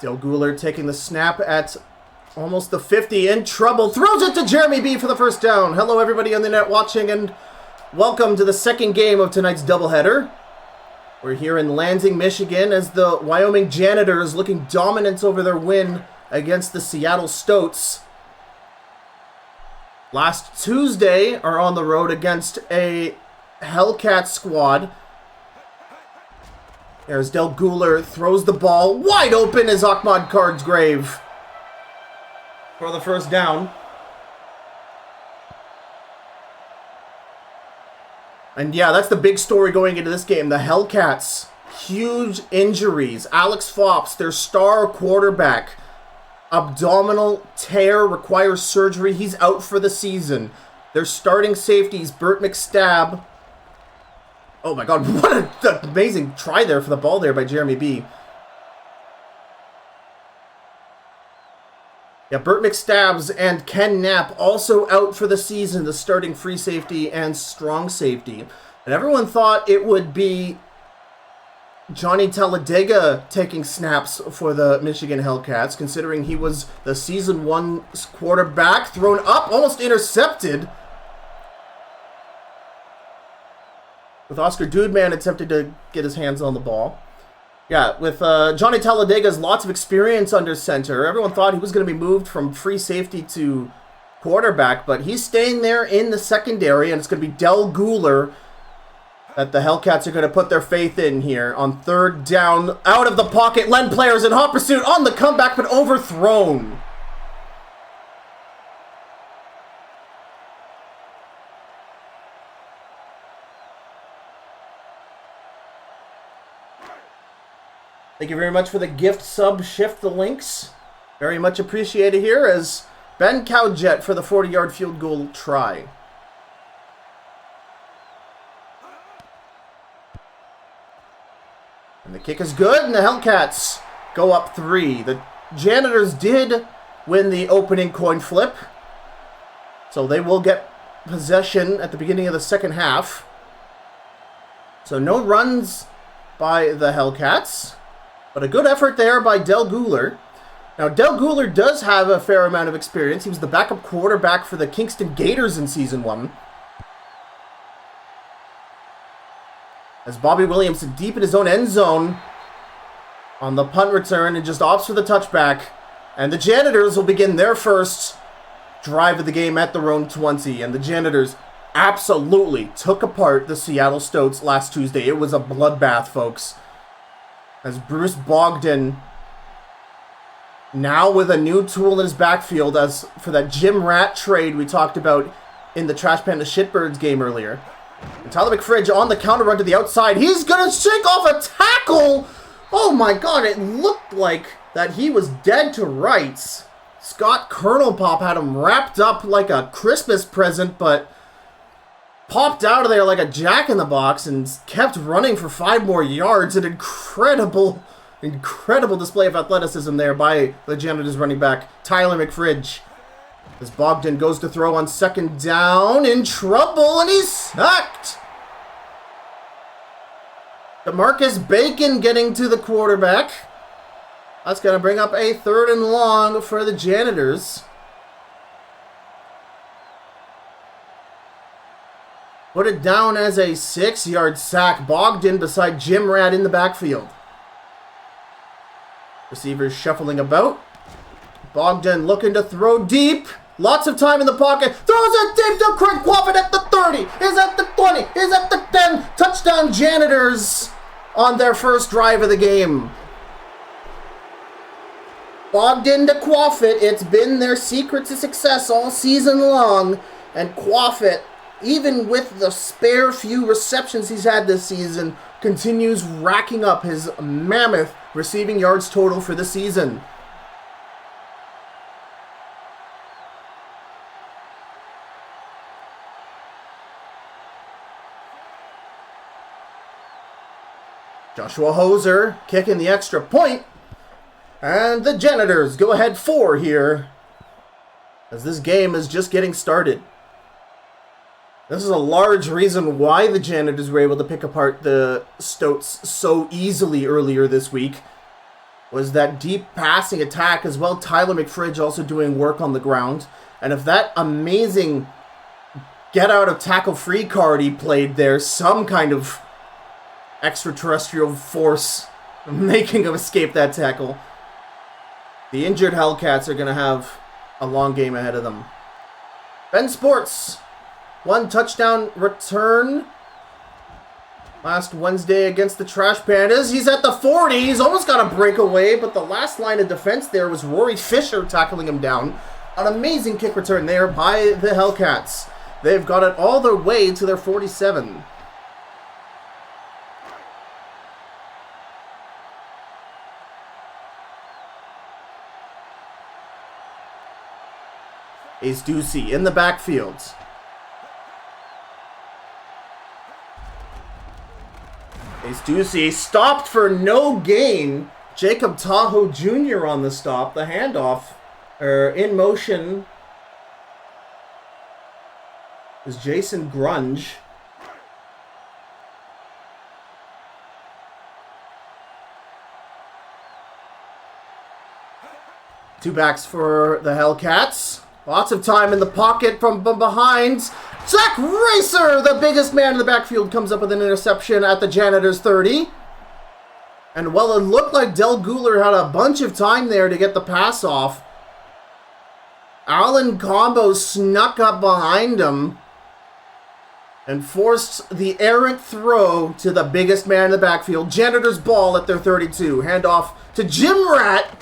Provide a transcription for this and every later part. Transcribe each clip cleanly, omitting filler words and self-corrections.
Del Guler taking the snap at almost the 50, in trouble, throws it to Jeremy B for the first down. Hello everybody on the net watching, and welcome to the second game of tonight's doubleheader. We're here in Lansing, Michigan, as the Wyoming Janitors looking dominant over their win against the Seattle Stoats. Last Tuesday are on the road against a Hellcats squad. There's Del Guler, throws the ball wide open as Ahmad Cardsgrave for the first down. And yeah, that's the big story going into this game. The Hellcats, huge injuries. Alex Fops, their star quarterback, abdominal tear, requires surgery. He's out for the season. Their starting safeties, Burt McStab. Oh my god, what an amazing try there for the ball there by Jeremy B. Yeah, Burt McStabs and Ken Knapp also out for the season, the starting free safety and strong safety. And everyone thought it would be Johnny Talladega taking snaps for the Michigan Hellcats, considering he was the season 1 quarterback, thrown up, almost intercepted, with Oscar Dudeman attempting to get his hands on the ball. Yeah, with Johnny Talladega's lots of experience under center, everyone thought he was going to be moved from free safety to quarterback, but he's staying there in the secondary, and it's going to be Del Guler that the Hellcats are going to put their faith in here on third down. Out of the pocket, Len players in hot pursuit on the comeback, but overthrown. Thank you very much for the gift sub, Shift the Links. Very much appreciated here as Ben Cowjet for the 40-yard field goal try. And the kick is good, and the Hellcats go up 3. The Janitors did win the opening coin flip, so they will get possession at the beginning of the second half. So no runs by the Hellcats, but a good effort there by Del Guler. Now, Del Guler does have a fair amount of experience. He was the backup quarterback for the Kingston Gators in Season 1. As Bobby Williamson deep in his own end zone on the punt return and just opts for the touchback. And the Janitors will begin their first drive of the game at their own 20. And the Janitors absolutely took apart the Seattle Stoats last Tuesday. It was a bloodbath, folks. As Bruce Bogdan, now with a new tool in his backfield, as for that Jim Rat trade we talked about in the Trash Panda Shitbirds game earlier. And Tyler McFridge on the counter run to the outside. He's going to shake off a tackle! Oh my god, it looked like that he was dead to rights. Scott Kernelpop had him wrapped up like a Christmas present, but popped out of there like a jack-in-the-box and kept running for 5 more yards. An incredible display of athleticism there by the Janitors running back, Tyler McFridge. As Bogdan goes to throw on second down, in trouble, and he's sacked. DeMarcus Bacon getting to the quarterback. That's going to bring up a 3rd and long for the Janitors. Put it down as a 6-yard sack. Bogdan beside Jim Rad in the backfield. Receivers shuffling about. Bogdan looking to throw deep. Lots of time in the pocket. Throws it deep to Craig Quaffin at the 30. Is at the 20. Is at the 10. Touchdown Janitors on their first drive of the game. Bogdan to Quaffit. It's been their secret to success all season long. And Quaffit, even with the spare few receptions he's had this season, continues racking up his mammoth receiving yards total for the season. Joshua Hoser kicking the extra point. And the Janitors go ahead 4 here, as this game is just getting started. This is a large reason why the Janitors were able to pick apart the Stoats so easily earlier this week. was that deep passing attack as well. Tyler McFridge also doing work on the ground. And if that amazing get out of tackle free card he played there, some kind of extraterrestrial force making him escape that tackle, the injured Hellcats are going to have a long game ahead of them. Ben Sports, 1 touchdown return last Wednesday against the Trash Pandas. He's at the 40. He's almost got a breakaway, but the last line of defense there was Rory Fisher tackling him down. An amazing kick return there by the Hellcats. They've got it all the way to their 47. Ace Ducey in the backfield. Ace Ducey stopped for no gain. Jacob Tahoe Jr. on the stop. The handoff, in motion, is Jason Grunge. Two backs for the Hellcats. Lots of time in the pocket from behind. Zach Racer, the biggest man in the backfield, comes up with an interception at the Janitors 30. And while it looked like Del Guler had a bunch of time there to get the pass off, Alan Combo snuck up behind him and forced the errant throw to the biggest man in the backfield. Janitors ball at their 32. Handoff to Jim Rat.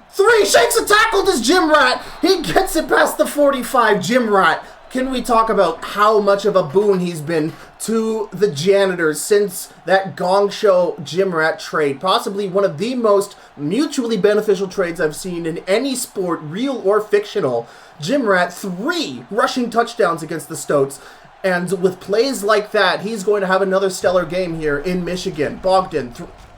3, shakes a tackle, does Jim Rat. He gets it past the 45. Jim Rat, can we talk about how much of a boon he's been to the Janitors since that Gong Show Jim Rat trade? Possibly one of the most mutually beneficial trades I've seen in any sport, real or fictional. Jim Rat, 3 rushing touchdowns against the Stoats. And with plays like that, he's going to have another stellar game here in Michigan. Bogdan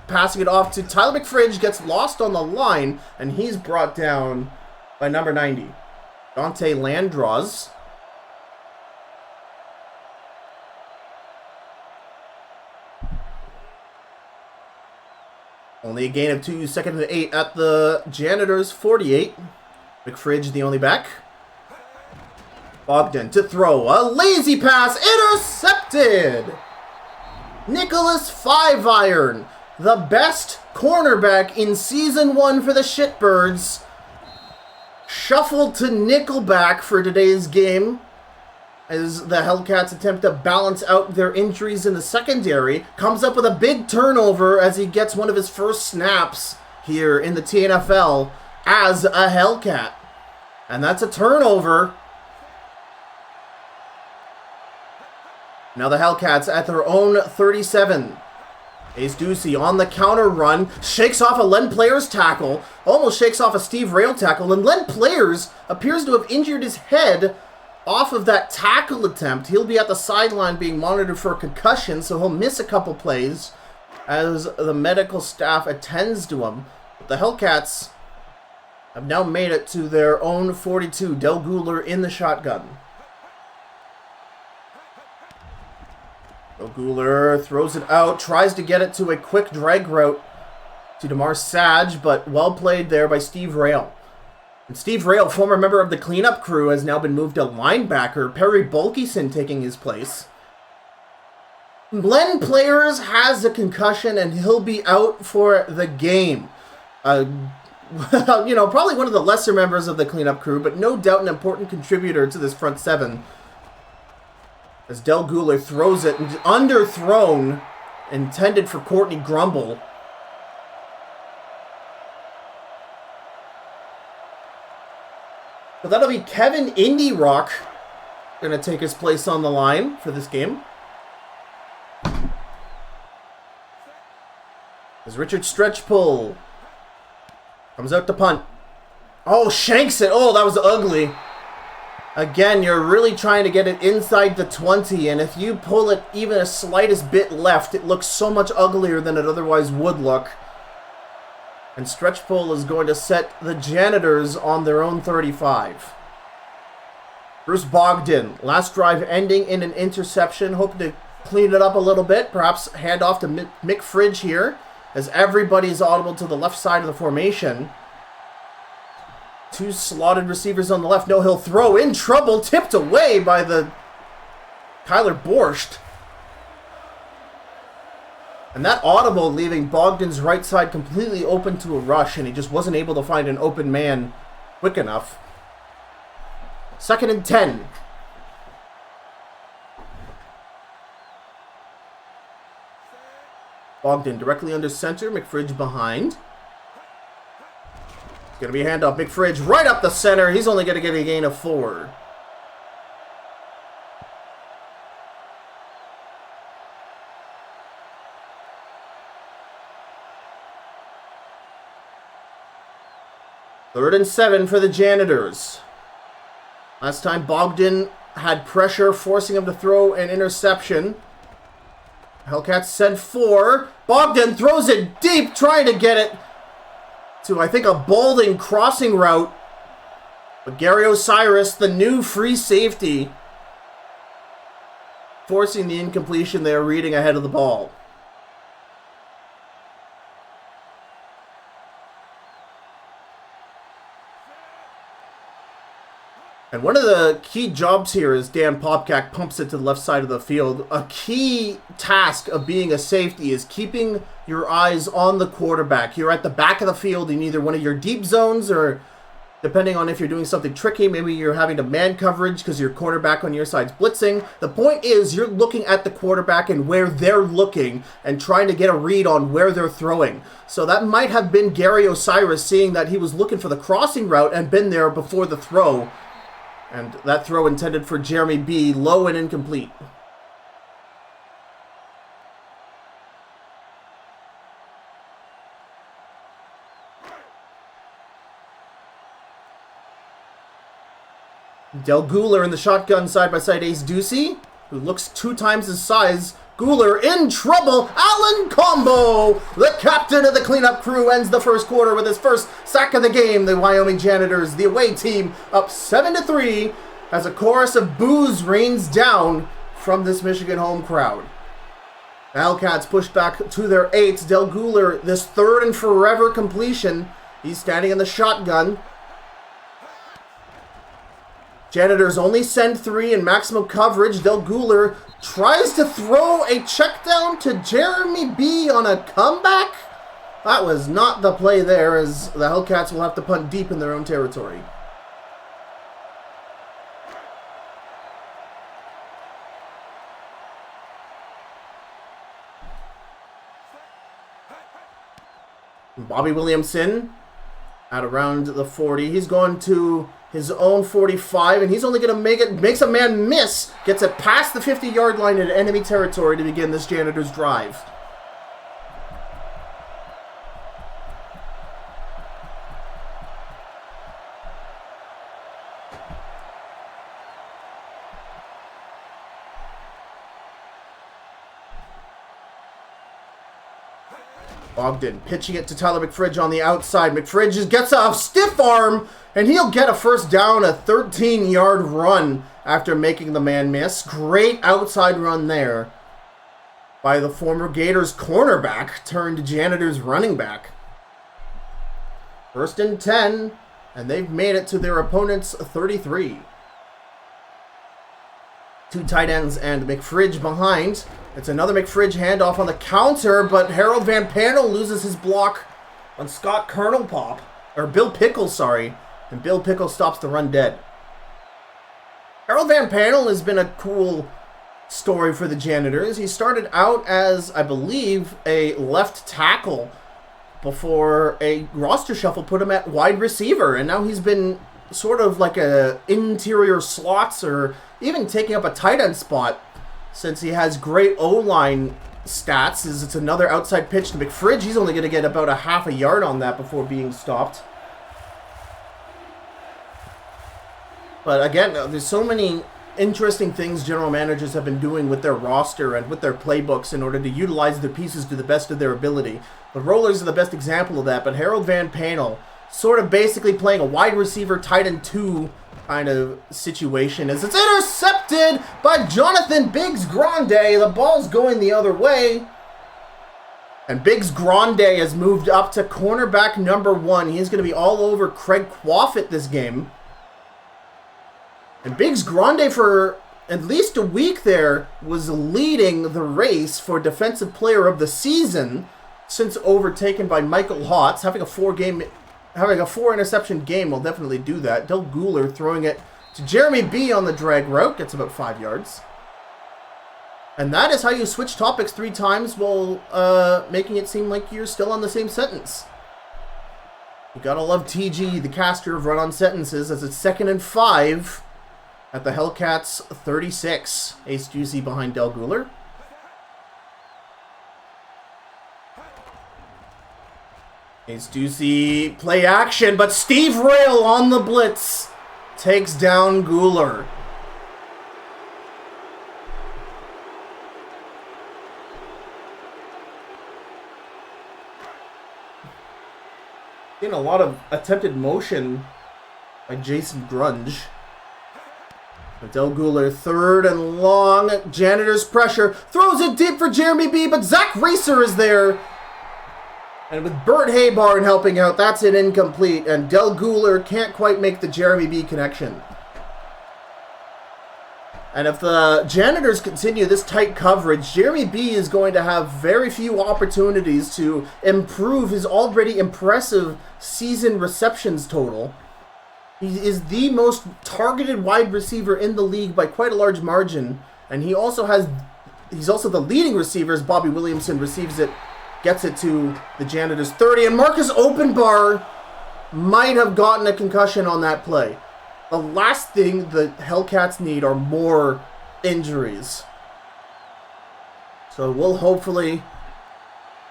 passing it off to Tyler McFridge, gets lost on the line, and he's brought down by number 90. Dante Landros. Only a gain of 2, 2nd and 8 at the Janitors 48. McFridge the only back. Bogdan to throw. A lazy pass. Intercepted. Nicholas 5-iron. The best cornerback in Season 1 for the Shitbirds. Shuffled to nickelback for today's game as the Hellcats attempt to balance out their injuries in the secondary. Comes up with a big turnover as he gets one of his first snaps here in the TNFL as a Hellcat. And that's a turnover. Now the Hellcats at their own 37. Ace Ducey on the counter run, shakes off a Len Players tackle, almost shakes off a Steve Rail tackle, and Len Players appears to have injured his head off of that tackle attempt. He'll be at the sideline being monitored for a concussion, so he'll miss a couple plays as the medical staff attends to him. But the Hellcats have now made it to their own 42. Del Guler in the shotgun. Guler throws it out, tries to get it to a quick drag route to DeMar Sage, but well played there by Steve Rail. And Steve Rail, former member of the cleanup crew, has now been moved to linebacker. Perry Bulkison taking his place. Len Players has a concussion and he'll be out for the game. Probably one of the lesser members of the cleanup crew, but no doubt an important contributor to this front seven. As Del Guler throws it, underthrown, intended for Courtney Grumble. So that'll be Kevin Indy Rock going to take his place on the line for this game. As Richard Stretchpull comes out to punt. Oh, shanks it. Oh, that was ugly. Again, you're really trying to get it inside the 20, and if you pull it even a slightest bit left, it looks so much uglier than it otherwise would look. And Stretchpull is going to set the Janitors on their own 35. Bruce Bogdan, last drive ending in an interception, hoping to clean it up a little bit, perhaps hand off to Mick Fridge here, as everybody's audible to the left side of the formation. Two slotted receivers on the left. No, he'll throw in trouble. Tipped away by the Kyler Borscht. And that audible leaving Bogdan's right side completely open to a rush, and he just wasn't able to find an open man quick enough. 2nd and 10. Bogdan directly under center. McFridge behind. It's going to be a handoff. McFridge right up the center. He's only going to get a gain of 4. Third and 7 for the Janitors. Last time Bogdan had pressure, forcing him to throw an interception. Hellcats send 4. Bogdan throws it deep, trying to get it to, I think, a Balding crossing route. But Gary Osiris, the new free safety, forcing the incompletion there, reading ahead of the ball. And one of the key jobs here is Dan Popcak pumps it to the left side of the field. A key task of being a safety is keeping your eyes on the quarterback. You're at the back of the field in either one of your deep zones, or depending on if you're doing something tricky, maybe you're having to man coverage because your cornerback on your side's blitzing. The point is you're looking at the quarterback and where they're looking and trying to get a read on where they're throwing. So that might have been Gary Osiris seeing that he was looking for the crossing route and been there before the throw. And that throw intended for Jeremy B, low and incomplete. Del Guler in the shotgun side-by-side ace Ducey, who looks 2 times his size. Guler in trouble. Allen Combo, the captain of the cleanup crew, ends the first quarter with his first sack of the game. The Wyoming Janitors, the away team, up 7-3 as a chorus of boos rains down from this Michigan home crowd. The Hellcats push back to their 8th. Del Guler, this 3rd and forever completion. He's standing in the shotgun. Janitors only send 3 in maximum coverage. Del Guler tries to throw a check down to Jeremy B on a comeback. That was not the play there, as the Hellcats will have to punt deep in their own territory. Bobby Williamson at around the 40. He's going to his own 45, and he's only going to makes a man miss, gets it past the 50-yard line into enemy territory to begin this Janitors drive. Bogdan pitching it to Tyler McFridge on the outside. McFridge just gets a stiff arm, and he'll get a first down, a 13-yard run after making the man miss. Great outside run there by the former Gators cornerback turned Janitors running back. 1st and 10, and they've made it to their opponent's 33. 2 tight ends and McFridge behind. It's another McFridge handoff on the counter, but Harold Van Panel loses his block on Scott Bill Pickle, sorry. And Bill Pickle stops the run dead. Harold Van Panel has been a cool story for the Janitors. He started out as, I believe, a left tackle before a roster shuffle put him at wide receiver. And now he's been sort of like a interior slots or even taking up a tight end spot, since he has great O-line stats. It's another outside pitch to McFridge. He's only going to get about a half a yard on that before being stopped. But again, there's so many interesting things general managers have been doing with their roster and with their playbooks in order to utilize their pieces to the best of their ability. The Rollers are the best example of that, but Harold Van Panel sort of basically playing a wide receiver tight end 2 kind of situation, as it's intercepted by Jonathan Biggs Grande. The ball's going the other way. And Biggs Grande has moved up to cornerback number 1. He's going to be all over Craig Quaffit this game. And Biggs Grande, for at least a week there, was leading the race for Defensive Player of the Season since overtaken by Michael Hotz. Having a 4-interception game will definitely do that. Del Guler throwing it to Jeremy B on the drag route. Gets about 5 yards. And that is how you switch topics 3 times while making it seem like you're still on the same sentence. You gotta love TG, the caster of run-on sentences, as it's 2nd and 5 at the Hellcats 36. Ace Juicy behind Del Guler. Ace Juicy play action, but Steve Rail on the blitz takes down Guler. Seeing a lot of attempted motion by Jason Grunge. Del Guler, 3rd and long. Janitors pressure. Throws it deep for Jeremy B, but Zach Racer is there. And with Bert Haybarn helping out, that's an incomplete. And Del Guler can't quite make the Jeremy B connection. And if the Janitors continue this tight coverage, Jeremy B is going to have very few opportunities to improve his already impressive season receptions total. He is the most targeted wide receiver in the league by quite a large margin. And he's also the leading receiver as Bobby Williamson receives it, gets it to the Janitors 30. And Marcus Openbar might have gotten a concussion on that play. The last thing the Hellcats need are more injuries. So we'll hopefully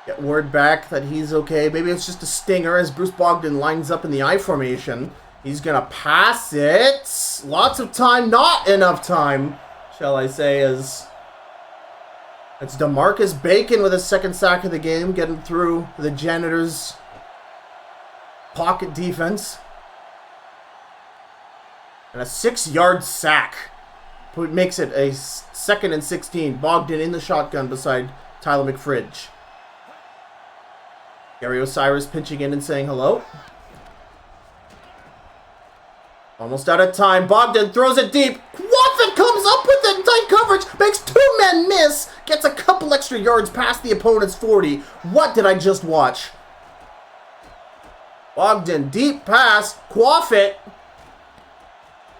get word back that he's okay. Maybe it's just a stinger as Bruce Bogdan lines up in the I formation. He's going to pass it. Lots of time, not enough time, shall I say, as it's DeMarcus Bacon with his 2nd sack of the game, getting through the Janitors' pocket defense. And a 6-yard sack makes it a 2nd and 16. Bogdan in the shotgun beside Tyler McFridge. Gary Osiris pinching in and saying hello. Almost out of time. Bogdan throws it deep. Quaffit comes up with it in tight coverage. Makes 2 men miss. Gets a couple extra yards past the opponent's 40. What did I just watch? Bogdan, deep pass. Quaffit.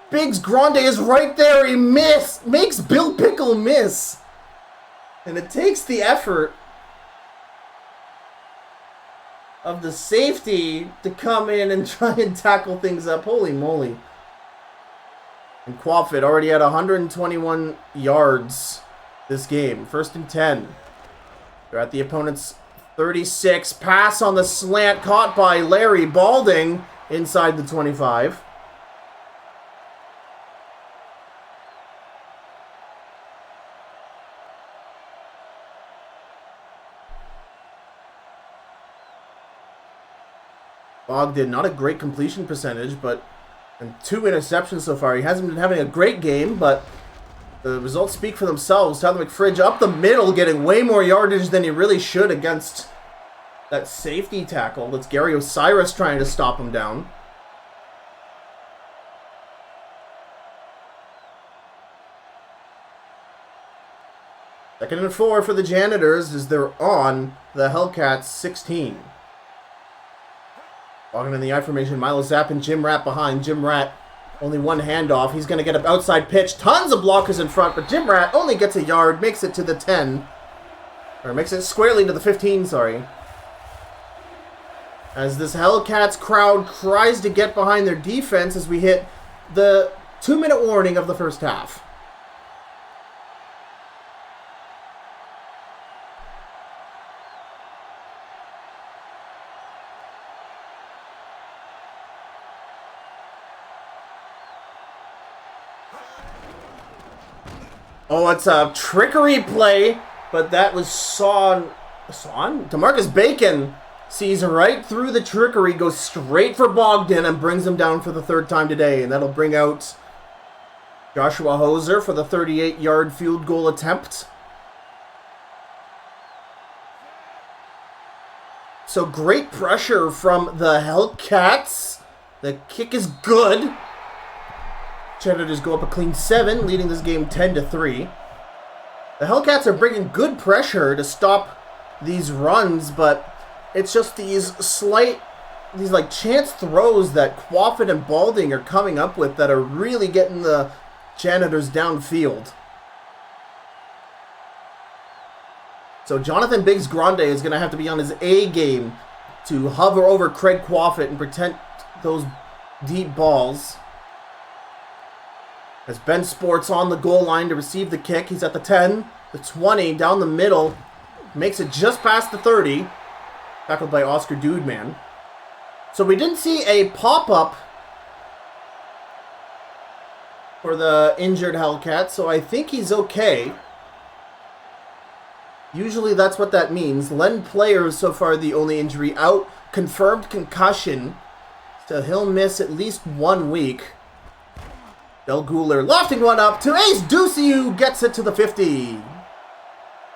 Biggs Grande is right there. He makes Bill Pickle miss. And it takes the effort of the safety to come in and try and tackle things up. Holy moly. And Quaffit already had 121 yards this game. 1st and 10. They're at the opponent's 36. Pass on the slant caught by Larry Balding inside the 25. Bogdan, not a great completion percentage, but and 2 interceptions so far. He hasn't been having a great game, but the results speak for themselves. Tyler McFridge up the middle, getting way more yardage than he really should against that safety tackle. That's Gary Osiris trying to stop him down. Second and 4 for the Janitors as they're on the Hellcats 16. Walking in the I formation, Milo Zapp and Jim Rat behind. Jim Rat, only 1 handoff. He's going to get an outside pitch. Tons of blockers in front, but Jim Rat only gets a yard, makes it to the 10. Or makes it squarely to the 15, sorry. As this Hellcats crowd tries to get behind their defense as we hit the 2-minute warning of the first half. Oh, it's a trickery play, but that was DeMarcus Bacon sees right through the trickery, goes straight for Bogdan, and brings him down for the 3rd time today. And that'll bring out Joshua Hoser for the 38-yard field goal attempt. So great pressure from the Hellcats. The kick is good. Janitors go up a clean 7, leading this game 10-3. The Hellcats are bringing good pressure to stop these runs, but it's just these like chance throws that Quaffit and Balding are coming up with that are really getting the Janitors downfield. So Jonathan Biggs Grande is going to have to be on his A game to hover over Craig Quaffit and protect those deep balls. As Ben Sports on the goal line to receive the kick. He's at the 10, the 20, down the middle. Makes it just past the 30. Tackled by Oscar Dudeman. So we didn't see a pop-up for the injured Hellcat, so I think he's okay. Usually that's what that means. Len Player is so far the only injury out. Confirmed concussion. So he'll miss at least 1 week. Del Guler lofting one up to Ace Ducey, who gets it to the 50.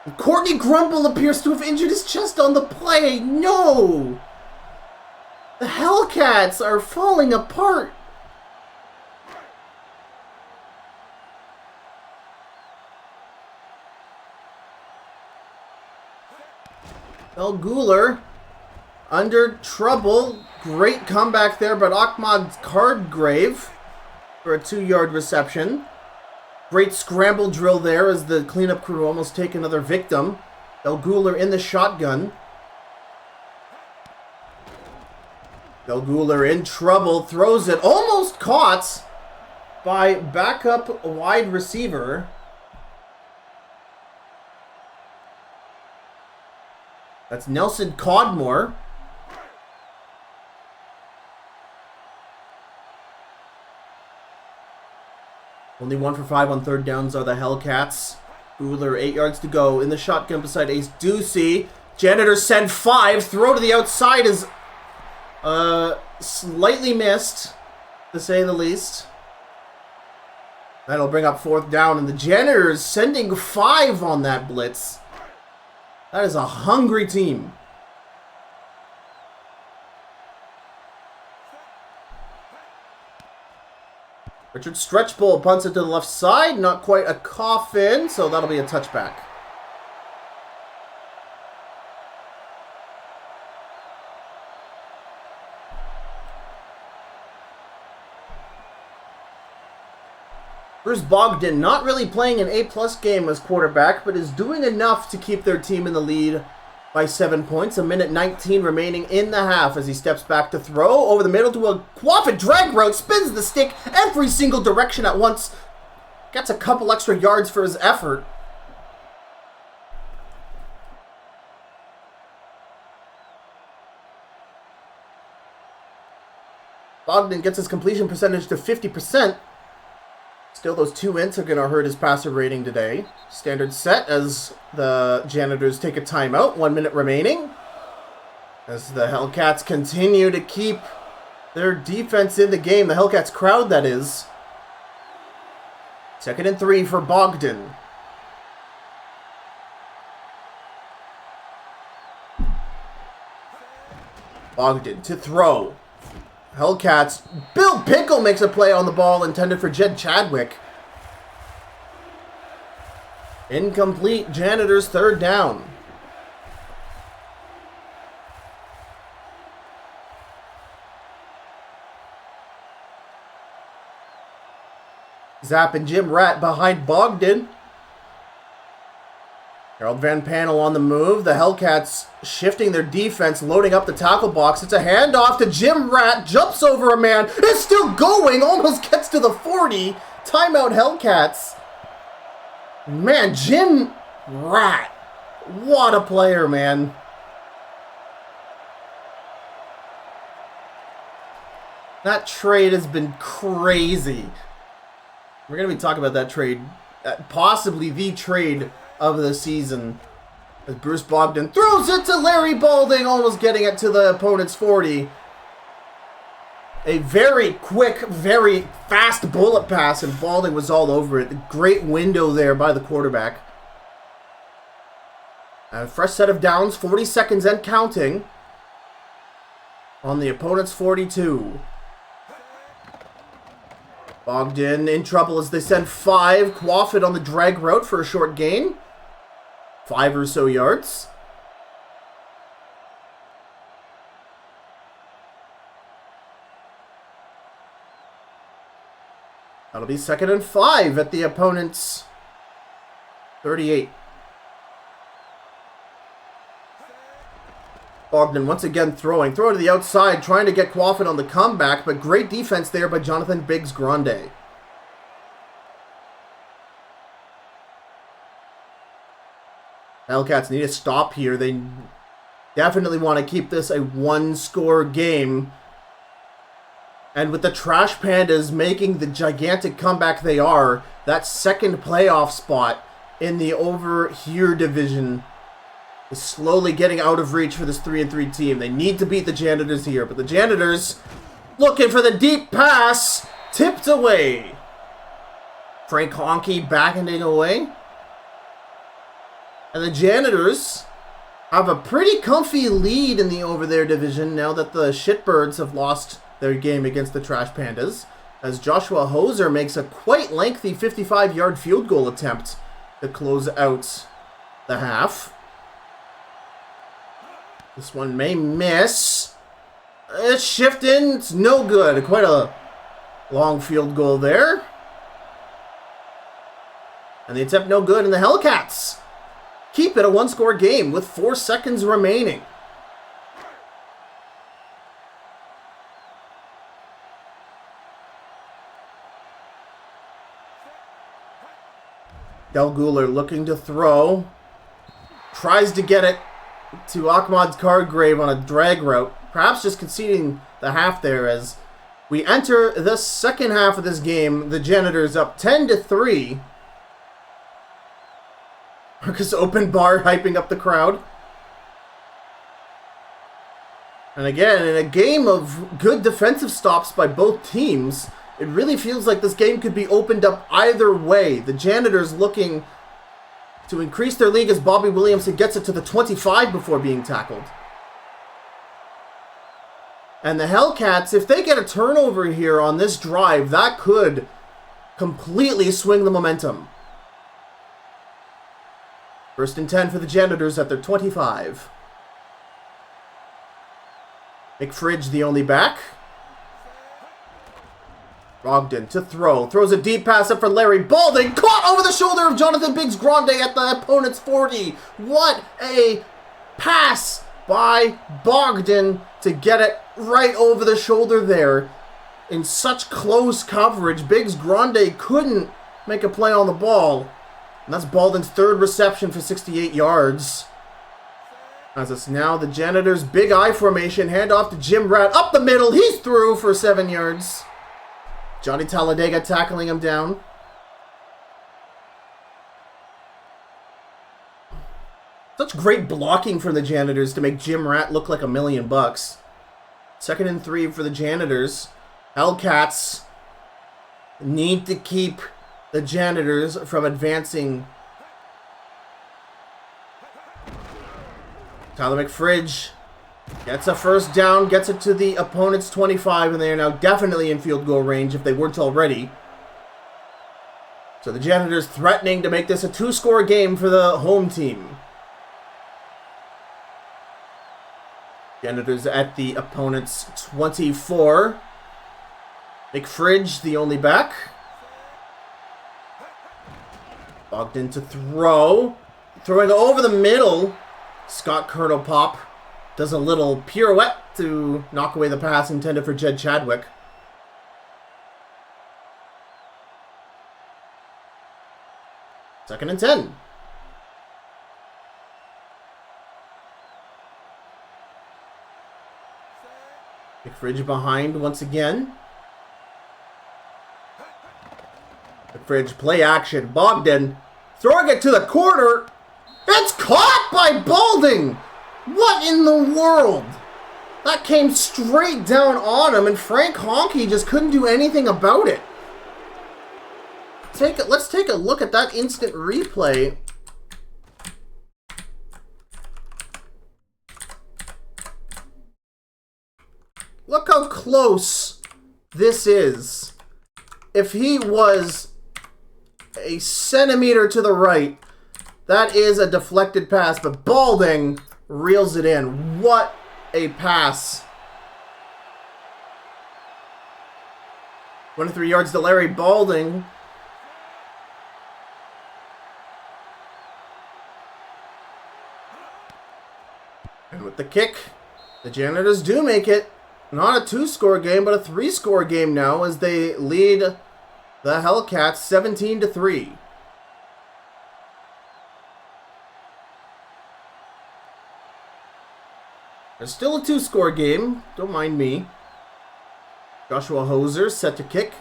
And Courtney Grumble appears to have injured his chest on the play. No! The Hellcats are falling apart. Del Guler under trouble. Great comeback there, but Ahmad Cardgrave for a 2-yard reception. Great scramble drill there as the cleanup crew almost take another victim. Del Guler in the shotgun. Del Guler in trouble, throws it, almost caught by backup wide receiver. That's Nelson Codmore. Only 1 for 5 on third downs are the Hellcats. Guler 8 yards to go in the shotgun beside Ace Ducey. Janitors send 5. Throw to the outside is slightly missed, to say the least. That'll bring up 4th down, and the Janitors sending 5 on that blitz. That is a hungry team. Richard Stretchbull punts it to the left side. Not quite a coffin, so that'll be a touchback. Bruce Bogdan not really playing an A-plus game as quarterback, but is doing enough to keep their team in the lead by 7 points. 1:19 remaining in the half as he steps back to throw. Over the middle to a Quaffit drag route. Spins the stick every single direction at once. Gets a couple extra yards for his effort. Bogdan gets his completion percentage to 50%. Still, those 2 ints are going to hurt his passer rating today. Standard set as the Janitors take a timeout. 1 minute remaining. As the Hellcats continue to keep their defense in the game. The Hellcats crowd, that is. 2nd and 3 for Bogdan. Bogdan to throw. Hellcats. Bill Pickle makes a play on the ball intended for Jed Chadwick. Incomplete. Janitors 3rd down. Zapp and Jim Rat behind Bogdan. Harold Van Panel on the move. The Hellcats shifting their defense, loading up the tackle box. It's a handoff to Jim Rat. Jumps over a man. It's still going. Almost gets to the 40. Timeout Hellcats. Man, Jim Rat. What a player, man. That trade has been crazy. We're going to be talking about that trade. Possibly the trade of the season. As Bruce Bogdan throws it to Larry Balding, almost getting it to the opponent's 40. A very quick, very fast bullet pass, and Balding was all over it. Great window there by the quarterback. A fresh set of downs, 40 seconds and counting. on the opponent's 42. Bogdan in trouble as they send 5. Quaffit on the drag route for a short gain. 5 or so yards. That'll be 2nd and 5 at the opponent's 38. Bogdan once again throwing. Throw to the outside, trying to get Quaffit on the comeback, but great defense there by Jonathan Biggs Grande. Hellcats need a stop here. They definitely want to keep this a 1-score game. And with the Trash Pandas making the gigantic comeback they are, that 2nd playoff spot in the Over Here division is slowly getting out of reach for this 3-3 team. They need to beat the Janitors here, but the Janitors looking for the deep pass, tipped away. Frank Honke backing away. And the Janitors have a pretty comfy lead in the Over There division now that the Shitbirds have lost their game against the Trash Pandas, as Joshua Hoser makes a quite lengthy 55-yard field goal attempt to close out the half. This one may miss. It's shifting. It's no good. Quite a long field goal there. And the attempt no good, and the Hellcats keep it a 1-score game with 4 seconds remaining. Del Guler looking to throw. Tries to get it to Ahmad's Cardgrave on a drag route. Perhaps just conceding the half there as we enter the second half of this game. The Janitors up 10-3. Marcus Openbar hyping up the crowd. And again, in a game of good defensive stops by both teams, it really feels like this game could be opened up either way. The Janitors looking to increase their lead as Bobby Williamson gets it to the 25 before being tackled. And the Hellcats, if they get a turnover here on this drive, that could completely swing the momentum. 1st and 10 for the Janitors at their 25. McFridge the only back. Bogdan to throw. Throws a deep pass up for Larry Balding. Caught over the shoulder of Jonathan Biggs Grande at the opponent's 40. What a pass by Bogdan to get it right over the shoulder there. In such close coverage, Biggs Grande couldn't make a play on the ball. And that's Balding's 3rd reception for 68 yards. As it's now the Janitors' big I formation. Hand off to Jim Rat up the middle. He's through for 7 yards. Johnny Talladega tackling him down. Such great blocking from the Janitors to make Jim Rat look like $1 million. 2nd and 3 for the Janitors. Hellcats need to keep the Janitors from advancing. Tyler McFridge gets a 1st down, gets it to the opponent's 25, and they are now definitely in field goal range if they weren't already. So the Janitors threatening to make this a 2-score game for the home team. Janitors at the opponent's 24. McFridge the only back. Bogdan to throw. Throwing over the middle. Scott Colonel Pop does a little pirouette to knock away the pass intended for Jed Chadwick. Second and 10. McFridge behind once again. McFridge play action. Bogdan throwing it to the corner. It's caught by Balding! What in the world? That came straight down on him, and Frank Honke just couldn't do anything about it. Let's take a look at that instant replay. close this is. If he was a centimeter to the right, that is a deflected pass, but Balding reels it in. What a pass. 23 yards to Larry Balding. And with the kick, the Janitors do make it. Not a 2-score game, but a 3-score game now as they lead the Hellcats 17-3. There's still a 2-score game. Don't mind me. Joshua Hoser set to kick.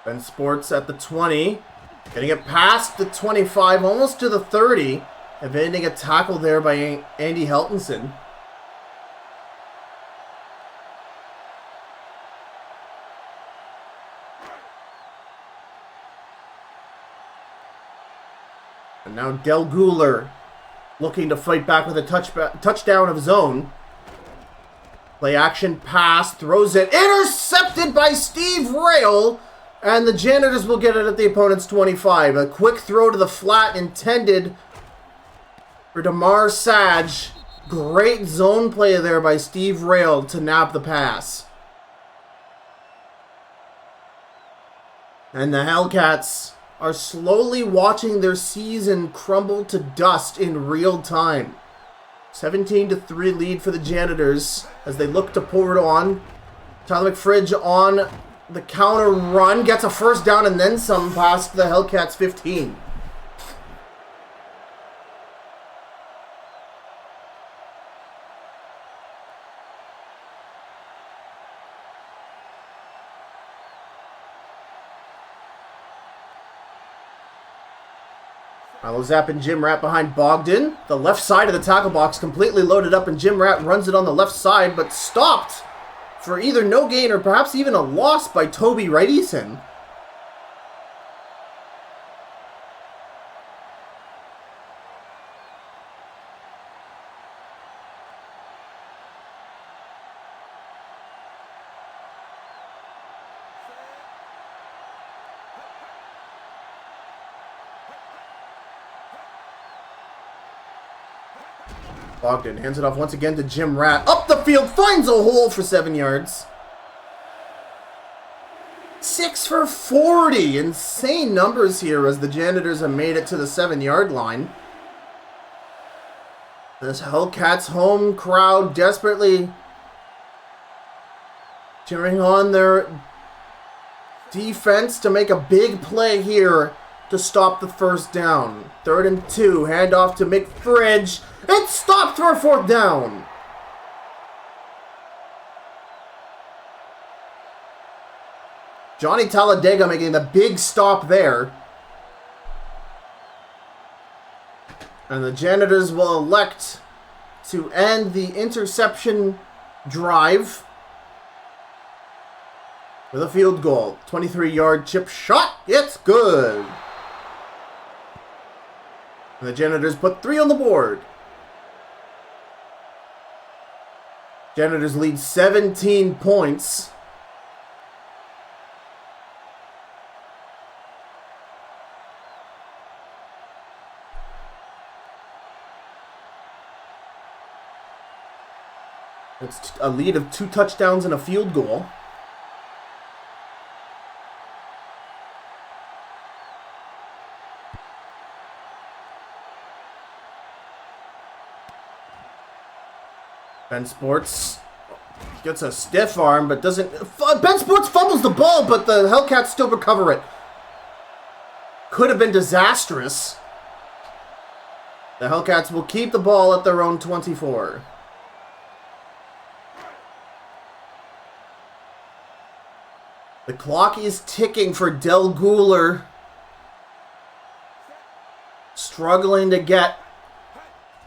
Ben Sports at the 20. Getting it past the 25, almost to the 30. Evading a tackle there by Andy Heltenson. And now Del Guler looking to fight back with a touchdown of his own. Play action pass, throws it, intercepted by Steve Rail, and the Janitors will get it at the opponent's 25. A quick throw to the flat intended for Damar Sage. Great zone play there by Steve Rail to nab the pass. And the Hellcats are slowly watching their season crumble to dust in real time. 17-3 lead for the Janitors as they look to pour it on. Tyler McFridge on the counter run, gets a first down and then some past the Hellcats 15. Milo Zapp and Jim Rat behind Bogdan. The left side of the tackle box completely loaded up, and Jim Rat runs it on the left side, but stopped for either no gain or perhaps even a loss by Toby Wright-Eason. Bogdan hands it off once again to Jim Rat. Up the field, finds a hole for 7 yards. 6 for 40. Insane numbers here as the Janitors have made it to the 7-yard line. This Hellcats home crowd desperately cheering on their defense to make a big play here to stop the first down. 3rd and 2, handoff to McFridge. It's stopped for a 4th down. Johnny Talladega making the big stop there. And the Janitors will elect to end the interception drive with a field goal. 23-yard chip shot. It's good. And the Janitors put 3 on the board. Janitors lead 17 points. It's a lead of 2 touchdowns and a field goal. Ben Sports gets a stiff arm, but doesn't... Ben Sports fumbles the ball, but the Hellcats still recover it. Could have been disastrous. The Hellcats will keep the ball at their own 24. The clock is ticking for Del Guler. Struggling to get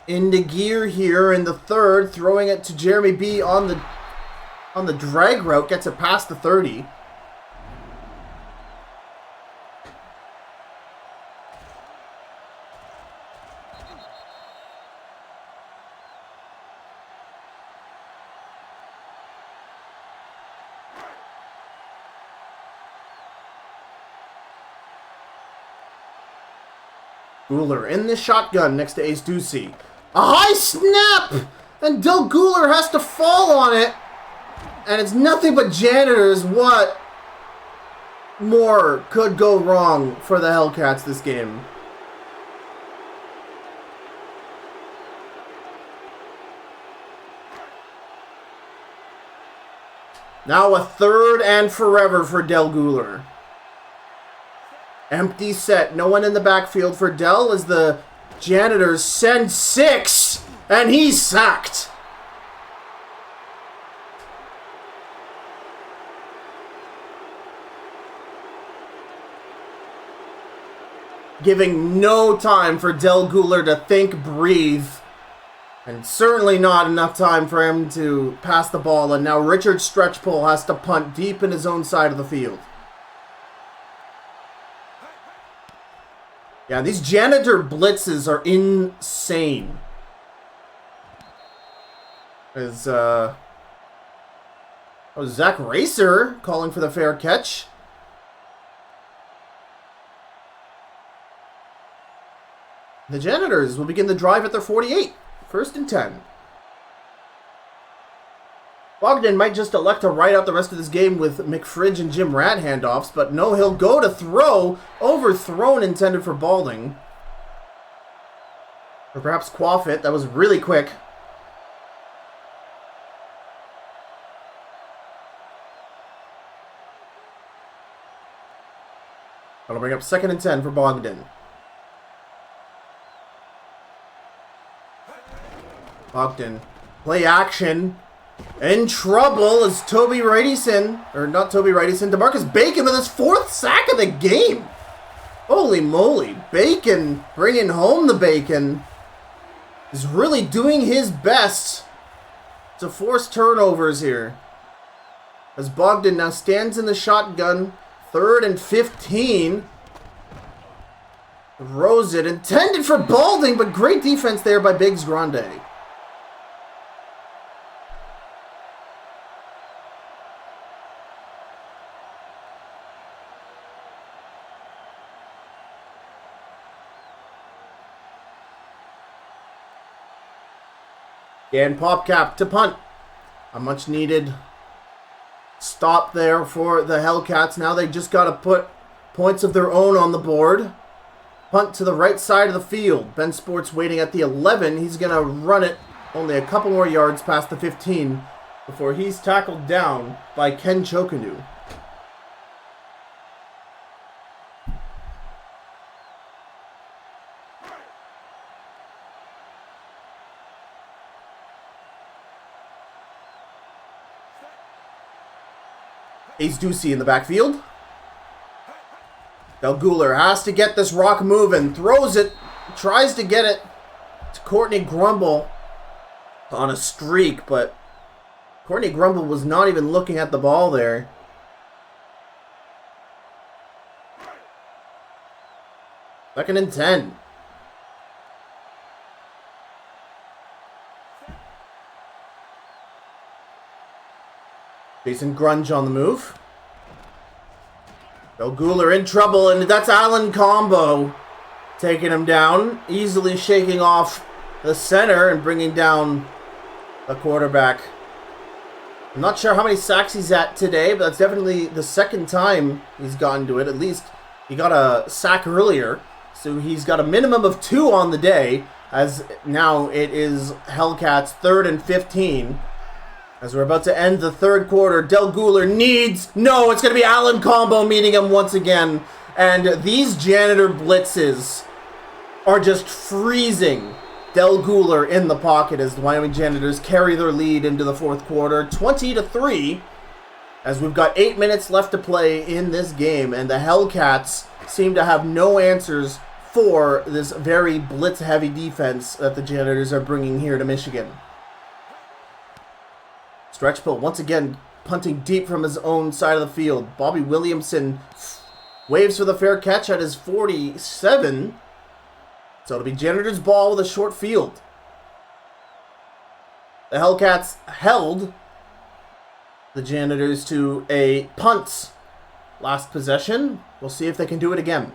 into gear here in the third, throwing it to Jeremy B on the drag route, gets it past the 30. Guler in the shotgun next to Ace Ducey. A high snap! And Del Guler has to fall on it. And it's nothing but Janitors. What more could go wrong for the Hellcats this game? Now a third and forever for Del Guler. Empty set. No one in the backfield for Del as the Janitors send 6. And he's sacked. Giving no time for Del Guler to think, breathe. And certainly not enough time for him to pass the ball. And now Richard Stretchpole has to punt deep in his own side of the field. Yeah, these Janitor blitzes are insane. As Zach Racer calling for the fair catch. The Janitors will begin the drive at their 48. 1st and 10. Bogdan might just elect to ride out the rest of this game with McFridge and Jim Rat handoffs, but no, he'll go to throw. Overthrown, intended for Balding. Or perhaps Quaffit. That was really quick. That'll bring up 2nd and 10 for Bogdan. Bogdan. Play action. In trouble is Toby Wrightson. Or not Toby Wrightson. DeMarcus Bacon with his 4th sack of the game. Holy moly. Bacon bringing home the bacon. Is really doing his best to force turnovers here. As Bogdan now stands in the shotgun. 3rd and 15. Throws it. Intended for Balding, but great defense there by Biggs Grande. Dan Popcap to punt. A much needed stop there for the Hellcats. Now they just got to put points of their own on the board. Punt to the right side of the field. Ben Sports waiting at the 11. He's going to run it only a couple more yards past the 15 before he's tackled down by Ken Chokanu. Ace Ducey in the backfield. Del Guler has to get this rock moving. Throws it. Tries to get it to Courtney Grumble on a streak, but Courtney Grumble was not even looking at the ball there. Second and 10. Jason Grunge on the move. Del Guler in trouble, and that's Alan Combo taking him down. Easily shaking off the center and bringing down the quarterback. I'm not sure how many sacks he's at today, but that's definitely the 2nd time he's gotten to it. At least he got a sack earlier. So he's got a minimum of 2 on the day, as now it is Hellcats 3rd and 15. As we're about to end the 3rd quarter, Del Guler needs... No, it's going to be Alan Combo meeting him once again. And these Janitor blitzes are just freezing Del Guler in the pocket as the Wyoming Janitors carry their lead into the 4th quarter, 20-3. As we've got 8 minutes left to play in this game, and the Hellcats seem to have no answers for this very blitz-heavy defense that the Janitors are bringing here to Michigan. Stretch pull, once again, punting deep from his own side of the field. Bobby Williamson waves for the fair catch at his 47. So it'll be Janitors' ball with a short field. The Hellcats held the Janitors to a punt last possession. We'll see if they can do it again.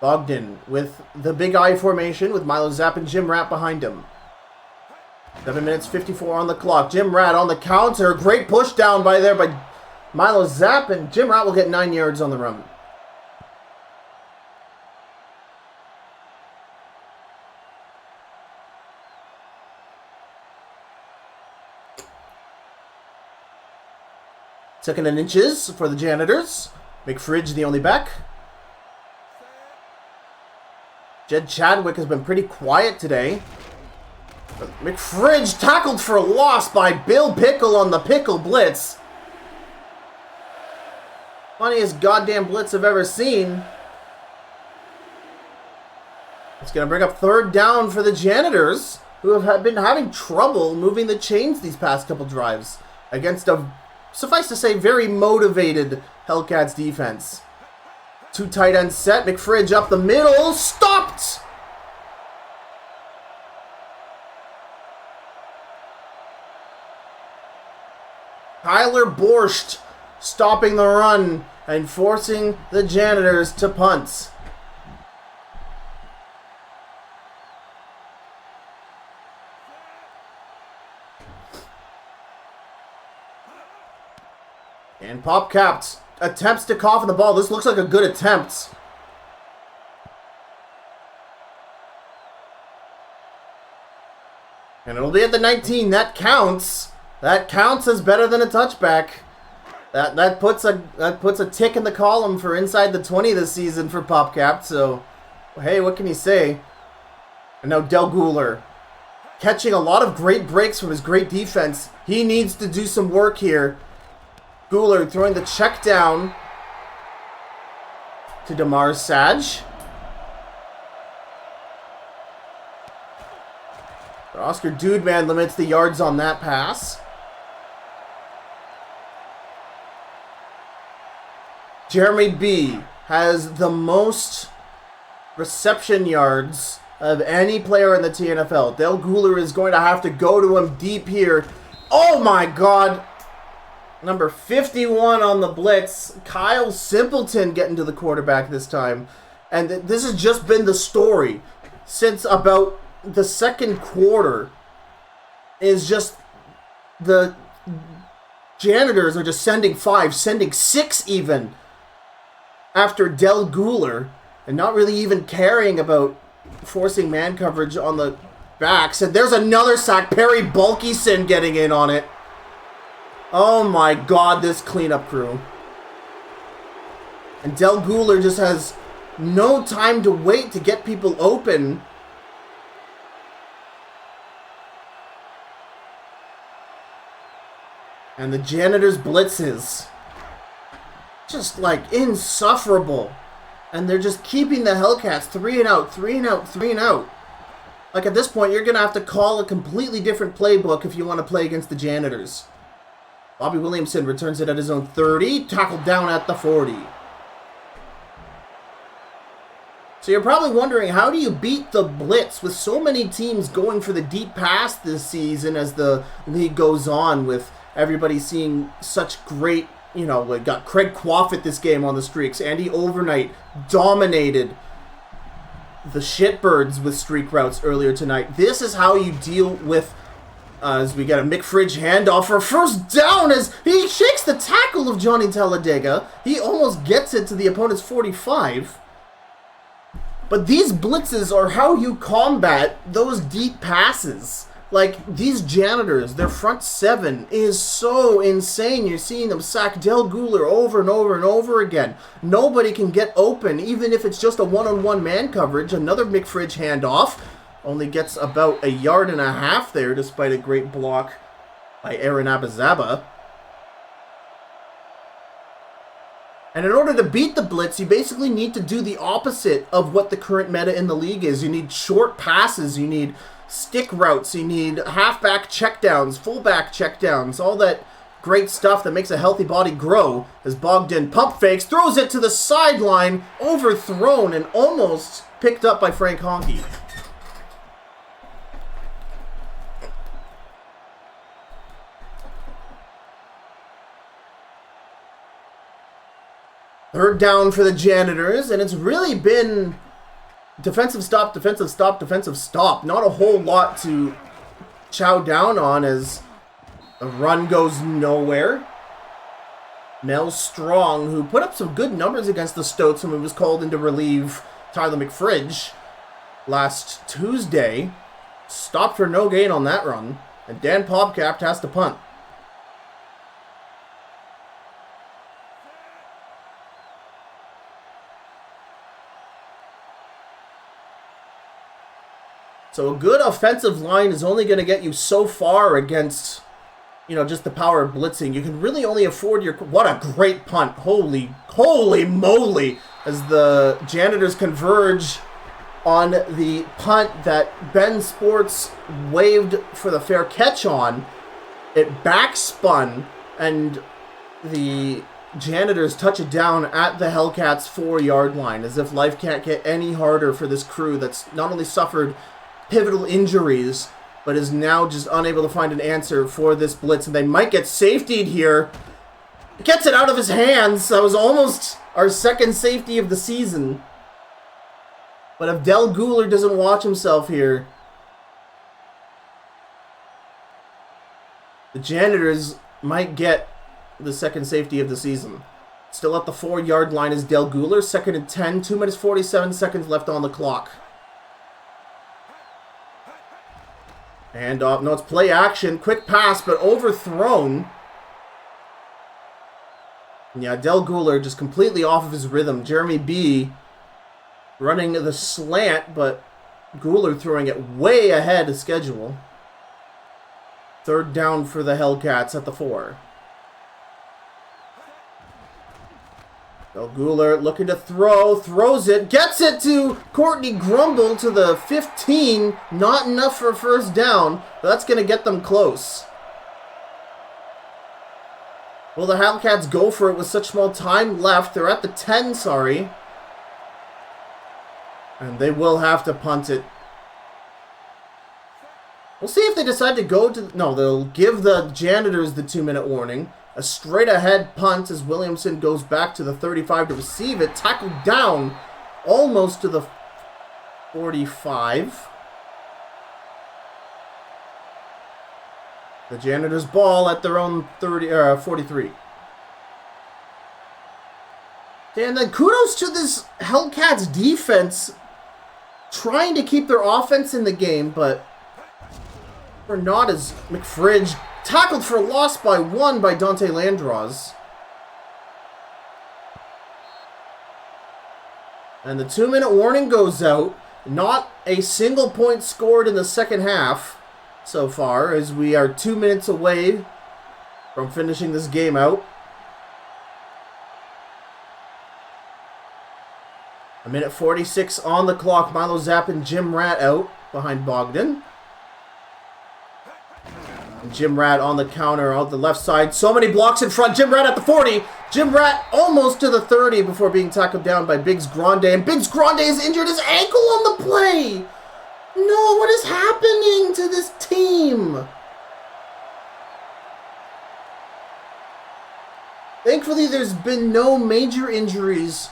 Bogdan with the big I formation with Milo Zapp and Jim Ratt behind him. 7 minutes 54 on the clock. Jim Ratt on the counter. Great push down by Milo Zapp, and Jim Ratt will get 9 yards on the run. Second and inches for the Janitors. McFridge the only back. Jed Chadwick has been pretty quiet today. But McFridge tackled for a loss by Bill Pickle on the Pickle Blitz. Funniest goddamn blitz I've ever seen. It's going to bring up third down for the Janitors, who have been having trouble moving the chains these past couple drives against a, suffice to say, very motivated Hellcats defense. Two tight ends set. McFridge up the middle. Stopped! Tyler Borscht stopping the run and forcing the Janitors to punt. And Popcaps attempts to cough in the ball. This looks like a good attempt. And it'll be at the 19. That counts. That counts as better than a touchback. That puts a tick in the column for inside the 20 this season for Popcap. So, hey, what can you say? And now Del Guler catching a lot of great breaks from his great defense. He needs to do some work here. Guler throwing the check down to Damar Saj. But Oscar Dudeman limits the yards on that pass. Jeremy B has the most reception yards of any player in the TNFL. Del Guler is going to have to go to him deep here. Oh my God! Number 51 on the blitz. Kyle Simpleton getting to the quarterback this time. And this has just been the story since about the second quarter. Is just the Janitors are just sending 5, sending 6 even after Del Guler, and not really even caring about forcing man coverage on the backs. And there's another sack. Perry Bulkison getting in on it. Oh my God, this cleanup crew. And Del Guler just has no time to wait to get people open. And the Janitors' blitzes, just like insufferable. And they're just keeping the Hellcats 3 and out, 3 and out, 3 and out. Like at this point, you're going to have to call a completely different playbook if you want to play against the Janitors. Bobby Williamson returns it at his own 30, tackled down at the 40. So you're probably wondering, how do you beat the blitz with so many teams going for the deep pass this season as the league goes on, with everybody seeing such great, you know, we got Craig Quaffett this game on the streaks. Andy Overnight dominated the Shitbirds with streak routes earlier tonight. This is how you deal with, as we get a McFridge handoff for first down as he shakes the tackle of Johnny Talladega. He almost gets it to the opponent's 45. But these blitzes are how you combat those deep passes. Like, these Janitors, their front 7 is so insane. You're seeing them sack Del Guler over and over and over again. Nobody can get open, even if it's just a one-on-one man coverage. Another McFridge handoff. Only gets about 1.5 yards there, despite a great block by Aaron Abizaba. And in order to beat the blitz, you basically need to do the opposite of what the current meta in the league is. You need short passes, you need stick routes, you need halfback checkdowns, fullback checkdowns, all that great stuff that makes a healthy body grow. As Bogdan pump fakes, throws it to the sideline, overthrown and almost picked up by Frank Honke. Third down for the Janitors, and it's really been defensive stop, defensive stop, defensive stop. Not a whole lot to chow down on as the run goes nowhere. Mel Strong, who put up some good numbers against the Stoats when he was called in to relieve Tyler McFridge last Tuesday, stopped for no gain on that run, and Dan Popcap has to punt. So a good offensive line is only going to get you so far against, just the power of blitzing. You can really only afford your... What a great punt. Holy moly. As the Janitors converge on the punt that Ben Sports waved for the fair catch on. It backspun, and the Janitors touch it down at the Hellcats 4-yard line, as if life can't get any harder for this crew that's not only suffered pivotal injuries, but is now just unable to find an answer for this blitz, and they might get safetied here. Gets it out of his hands. That was almost our second safety of the season. But if Del Guler doesn't watch himself here, the Janitors might get the second safety of the season. Still at the 4-yard line is Del Guler. 2nd and 10, 2 minutes 47 seconds left on the clock. And no, it's play action. Quick pass, but overthrown. Yeah, Del Guler just completely off of his rhythm. Jeremy B running the slant, but Guler throwing it way ahead of schedule. 3rd down for the Hellcats at the 4. Del Guler looking to throw, throws it, gets it to Courtney Grumble to the 15. Not enough for a first down, but that's going to get them close. Will the Hellcats go for it with such small time left? They're at the 10, sorry. And they will have to punt it. We'll see if they decide to go to... No, they'll give the Janitors the 2-minute warning. A straight-ahead punt as Williamson goes back to the 35 to receive it. Tackled down almost to the 45. The Janitors ball at their own 43. And then kudos to this Hellcats defense trying to keep their offense in the game, but we're not as McFridge tackled for a loss by 1 by Dante Landros. And the 2-minute warning goes out. Not a single point scored in the second half so far, as we are 2 minutes away from finishing this game out. A minute 46 on the clock. Milo Zapp and Jim Rat out behind Bogdan. And Jim Rat on the counter on the left side. So many blocks in front. Jim Rat at the 40. Jim Rat almost to the 30 before being tackled down by Biggs Grande. And Biggs Grande has injured his ankle on the play. No, what is happening to this team? Thankfully, there's been no major injuries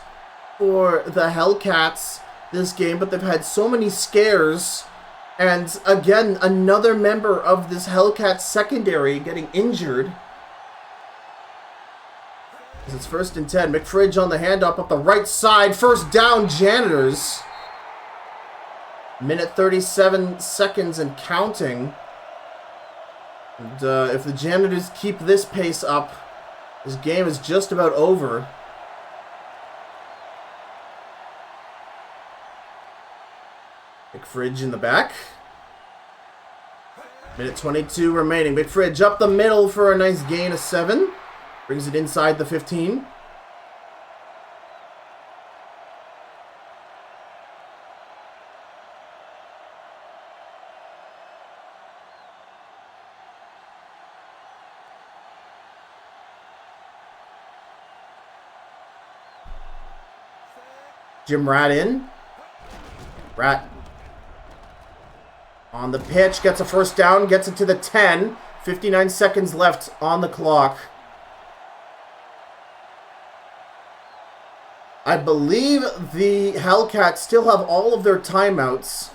for the Hellcats this game, but they've had so many scares. And again, another member of this Hellcats secondary getting injured. It's 1st and 10. McFridge on the handoff up the right side. First down, Janitors. Minute 37 seconds and counting. And if the Janitors keep this pace up, this game is just about over. McFridge in the back. Minute 22 remaining. McFridge up the middle for a nice gain of 7. Brings it inside the 15. Jim Rat in. Rat on the pitch, gets a first down, gets it to the 10. 59 seconds left on the clock. I believe the Hellcats still have all of their timeouts.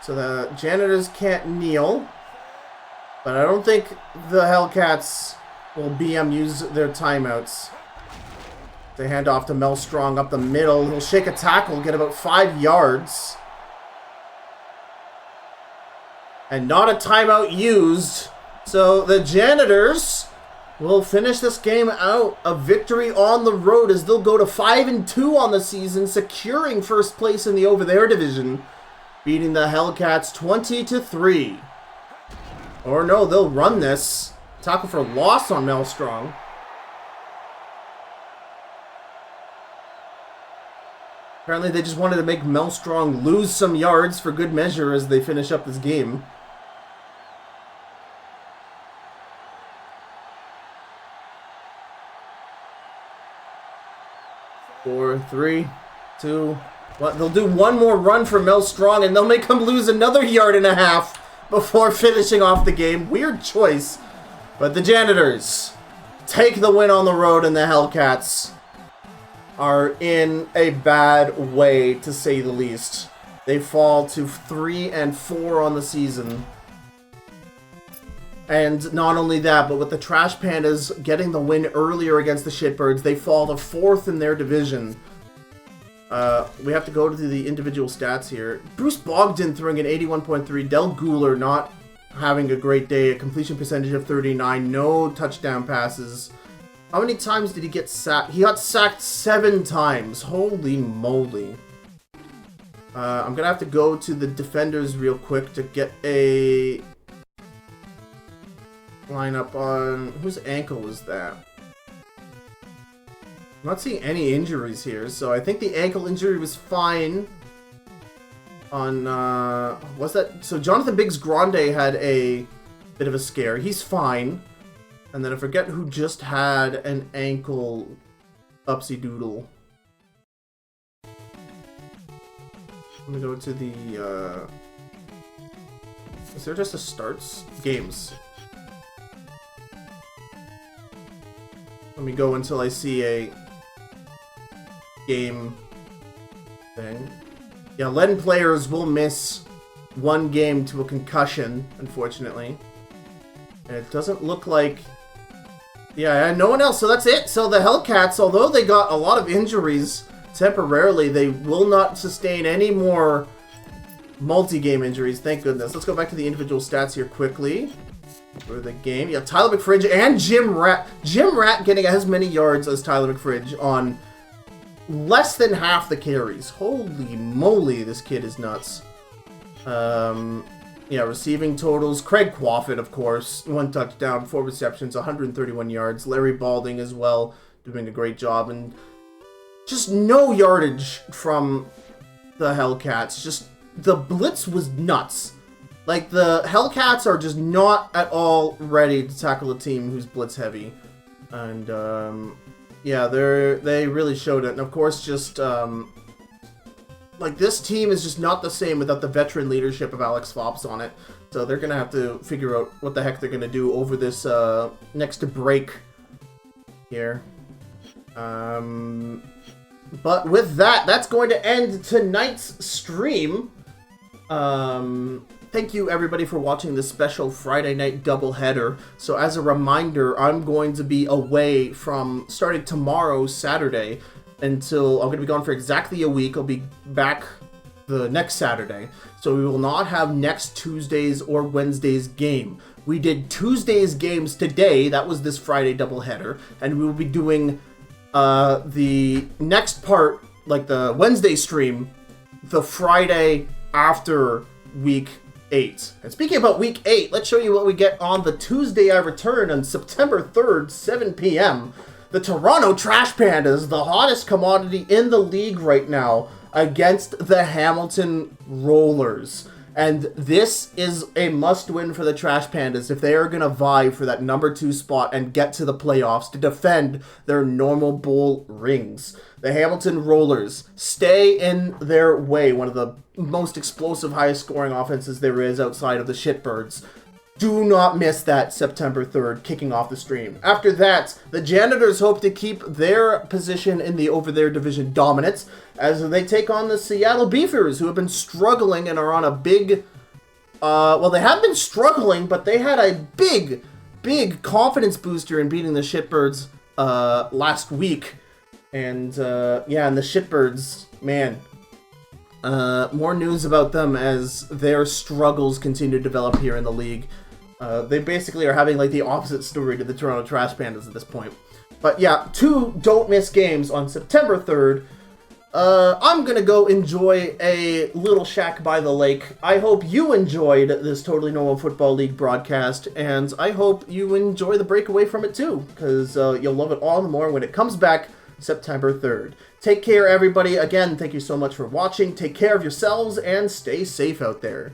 So the Janitors can't kneel. But I don't think the Hellcats will BM use their timeouts. They hand off to Mel Strong up the middle. He'll shake a tackle, get about 5 yards. And not a timeout used. So the Janitors will finish this game out. A victory on the road as they'll go to 5-2 on the season, securing first place in the Over There division, beating the Hellcats 20-3. Or no, they'll run this. Tackle for loss on Mel Strong. Apparently they just wanted to make Mel Strong lose some yards for good measure as they finish up this game. Four, three, two, one. They'll do one more run for Mel Strong and they'll make him lose another yard and a half before finishing off the game. Weird choice. But the Janitors take the win on the road, and the Hellcats are in a bad way, to say the least. They fall to 3-4 on the season. And not only that, but with the Trash Pandas getting the win earlier against the Shitbirds, they fall to 4th in their division. We have to go to the individual stats here. Bruce Bogdan throwing an 81.3. Del Guler not having a great day. A completion percentage of 39. No touchdown passes. How many times did he get sacked? He got sacked 7 times. Holy moly. I'm going to have to go to the defenders real quick to get a lineup on... Whose ankle was that? I'm not seeing any injuries here, so I think the ankle injury was fine. On, what's that? So Jonathan Biggs Grande had a bit of a scare. He's fine. And then I forget who just had an ankle upsy doodle. Let me go to the, is there just a starts? Games. Let me go until I see a game thing. Yeah, Leaden players will miss 1 game to a concussion, unfortunately. And it doesn't look like... Yeah, no one else, so that's it. So the Hellcats, although they got a lot of injuries temporarily, they will not sustain any more multi-game injuries, thank goodness. Let's go back to the individual stats here quickly for the game. Yeah, Tyler McFridge and Jim Rat. Jim Rat getting as many yards as Tyler McFridge on less than half the carries. Holy moly, this kid is nuts. Yeah, receiving totals. Craig Quaffit, of course. 1 touchdown, 4 receptions, 131 yards. Larry Balding as well, doing a great job. And just no yardage from the Hellcats. Just, the blitz was nuts. Like, the Hellcats are just not at all ready to tackle a team who's blitz heavy. And, yeah, they really showed it. And of course, just, like, this team is just not the same without the veteran leadership of Alex Fops on it. So they're going to have to figure out what the heck they're going to do over this next break here. But with that, that's going to end tonight's stream. Thank you, everybody, for watching this special Friday night doubleheader. So as a reminder, I'm going to be away from starting tomorrow, Saturday, until I'm going to be gone for exactly a week. I'll be back the next Saturday. So we will not have next Tuesday's or Wednesday's game. We did Tuesday's games today. That was this Friday doubleheader. And we will be doing the next part, like the Wednesday stream, the Friday after week 8. And speaking about week 8, let's show you what we get on the Tuesday I return on September 3rd, 7 p.m. The Toronto Trash Pandas, the hottest commodity in the league right now, against the Hamilton Rollers. And this is a must-win for the Trash Pandas if they are going to vie for that number 2 spot and get to the playoffs to defend their normal bowl rings. The Hamilton Rollers stay in their way, one of the most explosive, highest-scoring offenses there is outside of the Shitbirds. Do not miss that September 3rd kicking off the stream. After that, the Janitors hope to keep their position in the over there division dominance as they take on the Seattle Beefers, who have been struggling and are on a big... well, they have been struggling, but they had a big confidence booster in beating the Shitbirds last week. And, yeah, and the Shitbirds, man... more news about them as their struggles continue to develop here in the league. They basically are having like the opposite story to the Toronto Trash Pandas at this point. But yeah, 2 don't miss games on September 3rd. I'm gonna go enjoy a little shack by the lake. I hope you enjoyed this Totally Normal Football League broadcast, and I hope you enjoy the break away from it too, because you'll love it all the more when it comes back September 3rd. Take care, everybody. Again, thank you so much for watching. Take care of yourselves and stay safe out there.